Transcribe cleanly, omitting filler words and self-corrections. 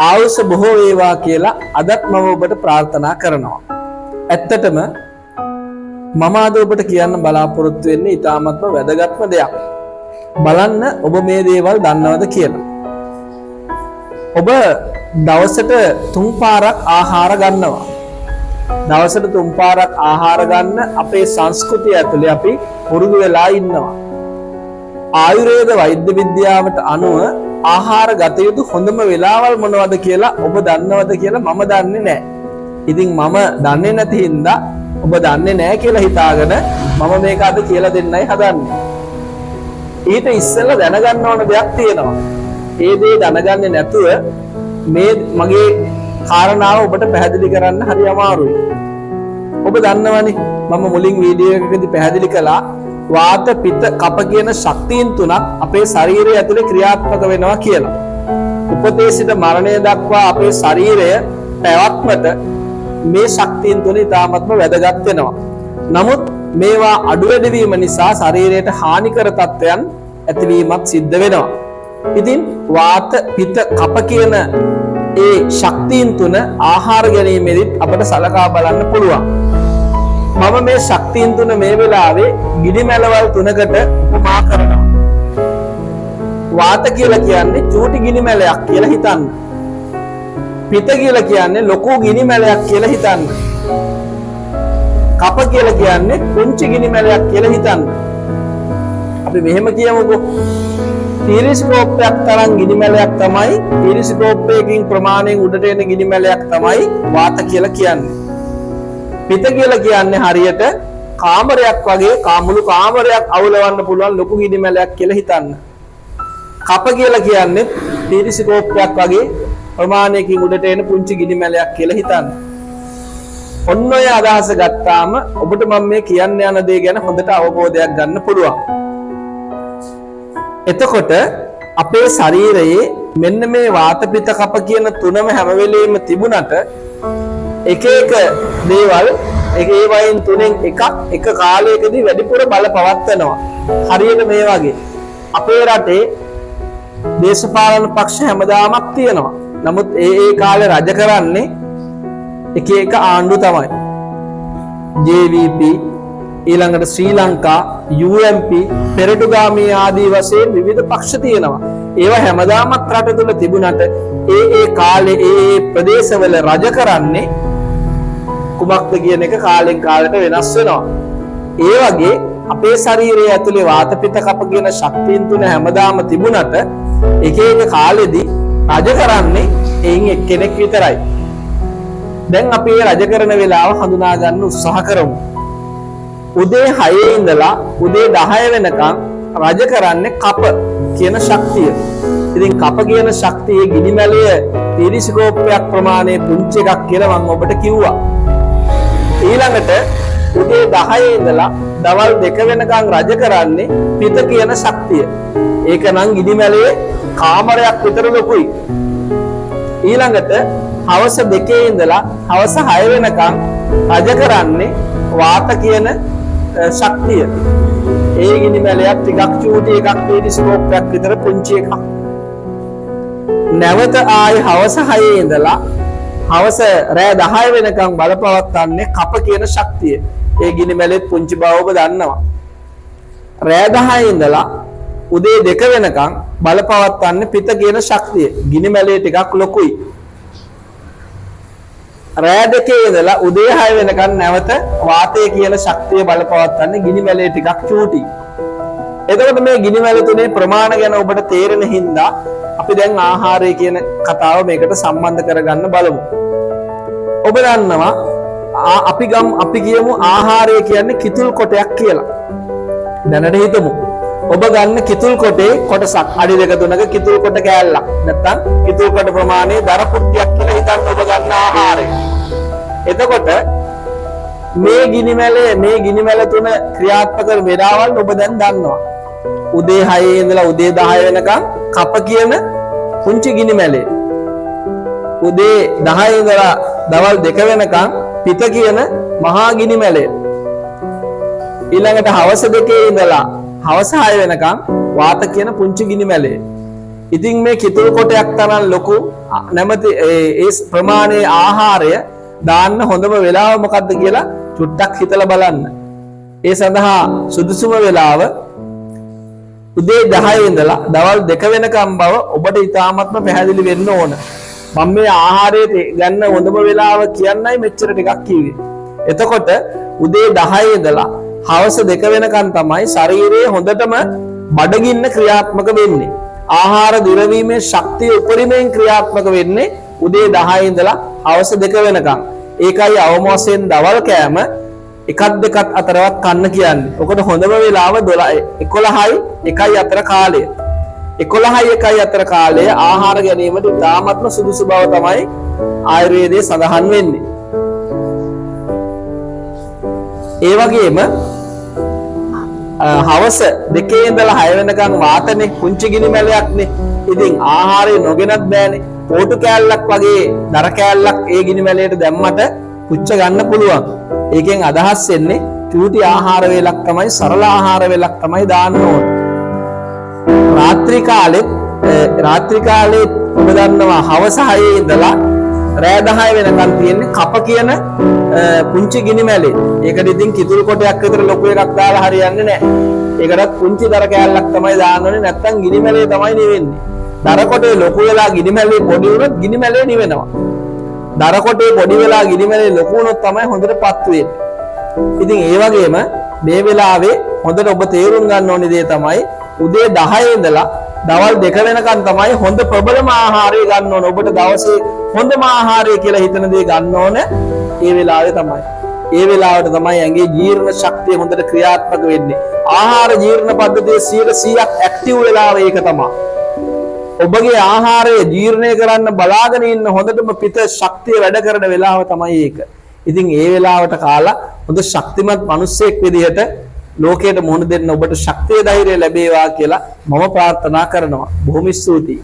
ආයුෂ බොහෝ වේවා කියලා අදත් මම ඔබට ප්‍රාර්ථනා කරනවා. ඇත්තටම මම අද ඔබට කියන්න බලාපොරොත්තු වෙන්නේ ඊටාත්ම වැදගත්ම දෙයක්. බලන්න ඔබ මේ දේවල් දන්නවද කියලා. ඔබ දවසට 3 පාරක් ආහාර ගන්නවා. දවසට 3 පාරක් ආහාර ගන්න අපේ සංස්කෘතිය ඇතුලේ අපි පුරුදු වෙලා ඉන්නවා. ආයුර්වේද වෛද්‍ය විද්‍යාවට අනුව ආහාර ගත යුතු හොඳම වෙලාවල් මොනවද කියලා ඔබ දන්නවද කියලා මම දන්නේ නැහැ. ඉතින් මම දන්නේ නැති හින්දා ඔබ දන්නේ නැහැ කියලා හිතාගෙන මම මේක අද කියලා දෙන්නයි හදන්නේ. ඊට ඉස්සෙල්ලා දැනගන්න ඕන දෙයක් තියෙනවා. ඒ දේ දැනගන්නේ නැතුව මේ මගේ කාරණාව ඔබට පැහැදිලි කරන්න හරි අමාරුයි. ඔබ දන්නවනේ මම මුලින් වීඩියෝ එකකදී පැහැදිලි කළා වාත පිත්ත කප කියන ශක්තියින් තුනක් අපේ ශරීරය ඇතුලේ ක්‍රියාත්මක වෙනවා කියලා. උපතේ සිට මරණය දක්වා අපේ ශරීරය පැවැත්මට මේ ශක්තියින් තුන ඉතාමත්ම වැදගත් වෙනවා. නමුත් මේවා අඩු වැඩි වීම නිසා ශරීරයට හානිකර තත්ත්වයන් ඇතිවීමත් සිද්ධ වෙනවා. ඉතින් වාත පිත්ත කප කියන ඒ ශක්තියින් තුන ආහාර ගැනීමෙදිත් අපට සලකා බලන්න පුළුවන්. මම මේ ශක්තියින් තුන මේ වෙලාවේ ගිනි මැලවල් තුනකට උපමා කරනවා. වාත කියලා කියන්නේ චූටි ගිනි මැලයක් කියලා හිතන්න. පිත කියලා කියන්නේ ලොකු ගිනි මැලයක් කියලා හිතන්න. කප කියලා කියන්නේ පුංචි ගිනි මැලයක් කියලා හිතන්න. අපි මෙහෙම කියමුකෝ. ටෙලිස්කෝප්යක් තරම් ගිනි මැලයක් තමයි ටෙලිස්කෝප් එකකින් ප්‍රමාණයෙන් උඩට එන ගිනි මැලයක් තමයි වාත කියලා කියන්නේ. පිත කියලා කියන්නේ හරියට කාමරයක් වගේ මුළු කාමරයක් අවුලවන්න පුළුවන් ලොකු ගිනි මැලයක් කියලා හිතන්න. කප කියලා කියන්නේ ටෙලිස්කෝප්යක් වගේ ප්‍රමාණයකින් උඩට එන පුංචි ගිනි මැලයක් කියලා හිතන්න. ඔන්න ඔය අදහස ගත්තාම ඔබට මම මේ කියන්න යන දේ ගැන හොඳට අවබෝධයක් ගන්න පුළුවන්. එතකොට අපේ ශරීරයේ මෙන්න මේ වාත පිත කප කියන තුනම හැම වෙලෙම තිබුණට එක එක දේවල් ඒ වයින් තුනෙන් එකක් එක කාලයකදී වැඩිපුර බල පවත්වනවා. හරියට මේ වගේ අපේ රටේ දේශපාලන පක්ෂ හැමදාමත් තියෙනවා. නමුත් ඒ කාලේ රජ කරන්නේ එක එක ආණ්ඩු තමයි. JVP ඊළඟට ශ්‍රී ලංකා UMP පෙරටුගාමී ආදී වශයෙන් විවිධ පක්ෂ තියෙනවා. ඒවා හැමදාමත් රට තුල තිබුණට ඒ කාලේ ඒ ප්‍රදේශවල රජ කරන්නේ කුමක්ද කියන එක කාලෙන් කාලට වෙනස් වෙනවා. ඒ වගේ අපේ ශරීරයේ ඇතුලේ වාත පිත කප කියන ශක්තියින් තුන හැමදාම තිබුණට එක එක කාලෙදී රජ කරන්නේ එයින් එක්කෙනෙක් විතරයි. දැන් අපි මේ රජ කරන වෙලාව හඳුනා ගන්න උත්සාහ කරමු. උදේ 6 ඉඳලා උදේ 10 වෙනකන් රජ කරන්නේ කප කියන ශක්තිය. ඉතින් කප කියන ශක්තියේ ගිනි මැලය ටෙලිස්කෝපයක් ප්‍රමාණයේ පුංචි එකක් කියලා මම ඔබට කිව්වා. ඊළඟට උදේ 10 ඉඳලා දවල් 2 වෙනකන් රජ කරන්නේ පිත කියන ශක්තිය. ඒක නම් ගිනි මැලේ කාමරයක් විතර ලොකුයි. ඊළඟට හවස 2 ඉඳලා හවස 6 වෙනකන් රජ කරන්නේ වාත කියන ශක්තිය. ඒ ගිනි මැලයක් ටිකක් චූටි එකක් ටෙලිස්කෝපයක් විතර පුංචි එකක්. නැවත ආයේ හවස 6 ඉඳලා හවස රෑ 10 වෙනකන් බලපවත්වන්නේ කප කියන ශක්තිය. ඒ ගිනි මැලෙත් පුංචි බව ඔබ දන්නවා. රෑ 10 ඉඳලා උදේ 2 වෙනකන් බලපවත්වන්නේ පිත කියන ශක්තිය. ගිනි මැලේ ටිකක් ලොකුයි. රෑ 2 ඉඳලා උදේ 6 වෙනකන් නැවත වාතය කියන ශක්තිය බලපවත්වන්නේ ගිනි මැලේ ටිකක් චූටි. එතකොට මේ ගිනි මැල තුනේ ප්‍රමාණ ගැන ඔබට තේරෙන හින්දා අපි දැන් ආහාරය කියන කතාව මේකට සම්බන්ධ කරගන්න බලමු. ඔබ දන්නවා අපි කියමු ආහාරය කියන්නේ කිතුල් කොටයක් කියලා. දැනට හිතමු. ඔබ ගන්න කිතුල් කොටේ කොටසක් අඩි 2-3ක කිතුල් කොට කෑල්ලක්. නැත්තම් කිතුල් කොට ප්‍රමාණය දර පුට්ටියක් කියලා හිතන්න ඔබ ගන්න ආහාරය. එතකොට මේ ගිනි මැල තුන ක්‍රියාත්මක කරන වේලාවල් ඔබ දැන් දන්නවා. උදේ 6 ඉඳලා උදේ 10 වෙනකන් කප කියන පුංචි ගිනි මැලේ. උදේ 10 ඉඳලා දවල් 2 වෙනකන් පිත කියන මහා ගිනි මැලේ. ඊළඟට හවස 2 ඉඳලා හවස 6 වෙනකන් වාත කියන පුංචි ගිනි මැලේ. ඉතින් මේ කිතුල් කොටයක් තරම් ලොකු නැමැති ඒ ප්‍රමාණයේ ආහාරය දාන්න හොඳම වෙලාව මොකක්ද කියලා චුට්ටක් හිතලා බලන්න. ඒ සඳහා සුදුසුම වෙලාව උදේ 10 ඉඳලා දවල් 2 වෙනකම් බව ඔබට ඉතාමත්ම පැහැදිලි වෙන්න ඕන. මම මේ ආහාරයේ ගන්න හොඳම වෙලාව කියන්නයි මෙච්චර ටිකක් කිව්වේ. එතකොට උදේ 10 ඉඳලා හවස 2 වෙනකම් තමයි ශරීරයේ හොඳටම බඩගින්න ක්‍රියාත්මක වෙන්නේ. ආහාර දිරවීමේ ශක්තිය උපරිමයෙන් ක්‍රියාත්මක වෙන්නේ උදේ 10 ඉඳලා හවස 2 වෙනකම්. ඒකයි අවම වශයෙන් දවල් කෑම එකක් දෙකක් අතරවත් කන්න කියන්නේ. ඔකට හොඳම වෙලාව 11යි 1යි අතර කාලය. 11යි 1යි අතර කාලය ආහාර ගැනීමට ඉතාමත්ම සුදුසු බව තමයි ආයුර්වේදයේ සඳහන් වෙන්නේ. ඒ වගේම හවස 2 ඉඳලා 6 වෙනකන් වාතනේ පුංචි ගිනි මැලයක්නේ. ඉතින් ආහාරය නොගෙනත් බෑනේ. පොටු කෑල්ලක් වගේ දර කෑල්ලක් ඒ ගිනි මැලයට දැම්මට පුච්ච ගන්න පුළුවන්. ඒකෙන් අදහස් වෙන්නේ චූටි ආහාර වේලක් තමයි සරල ආහාර වේලක් තමයි දාන්න ඕන. රාත්‍රී කාලේ ඔබ දන්නවා හවස 6 ඉඳලා රෑ 10 වෙනකන් තියෙන්නේ කප කියන පුංචි ගිනි මැලේ. ඒකට ඉතින් කිතුල් කොටයක් විතර ලොකු එකක් දාලා හරියන්නේ නැහැ. ඒකටත් පුංචි දර කෑල්ලක් තමයි දාන්න ඕනේ, නැත්නම් ගිනි මැලේ තමයි නිවෙන්නේ. දර කොටේ ලොකු වෙලා ගිනි මැලේ පොඩි වුණොත් ගිනි මැලේ නිවෙනවා. දර කොටේ පොඩි වෙලා ගිනි මැලේ ලොකු වුණොත් තමයි හොඳට පත් වෙන්නේ. ඉතින් ඒ වගේම මේ වෙලාවේ හොඳට ඔබ තේරුම් ගන්න ඕනේ දේ තමයි උදේ 10 ඉඳලා දවල් 2 වෙනකන් තමයි හොඳ ප්‍රබලම ආහාරය ගන්න ඕන. ඔබට දවසේ හොඳම ආහාරය කියලා හිතන දේ ගන්න ඕන ඒ වෙලාවේ තමයි. ඒ වෙලාවට තමයි ඇඟේ ජීර්ණ ශක්තිය හොඳට ක්‍රියාත්මක වෙන්නේ. ආහාර ජීර්ණ පද්ධතියේ 100%ක් ඇක්ටිව් වෙලාව ඒක තමයි. ඔබගේ ආහාරය ජීර්ණය කරන්න බලාගෙන ඉන්න හොඳටම පිට ශක්තිය වැඩ කරන වෙලාව තමයි ඒක. ඉතින් ඒ වෙලාවට කාලා හොඳ ශක්තිමත් මිනිසෙක් විදිහට ලෝකයට මුහුණ දෙන්න ඔබට ශක්තිය ධෛර්යය ලැබේවා කියලා මම ප්‍රාර්ථනා කරනවා. බොහොම ස්තුතියි.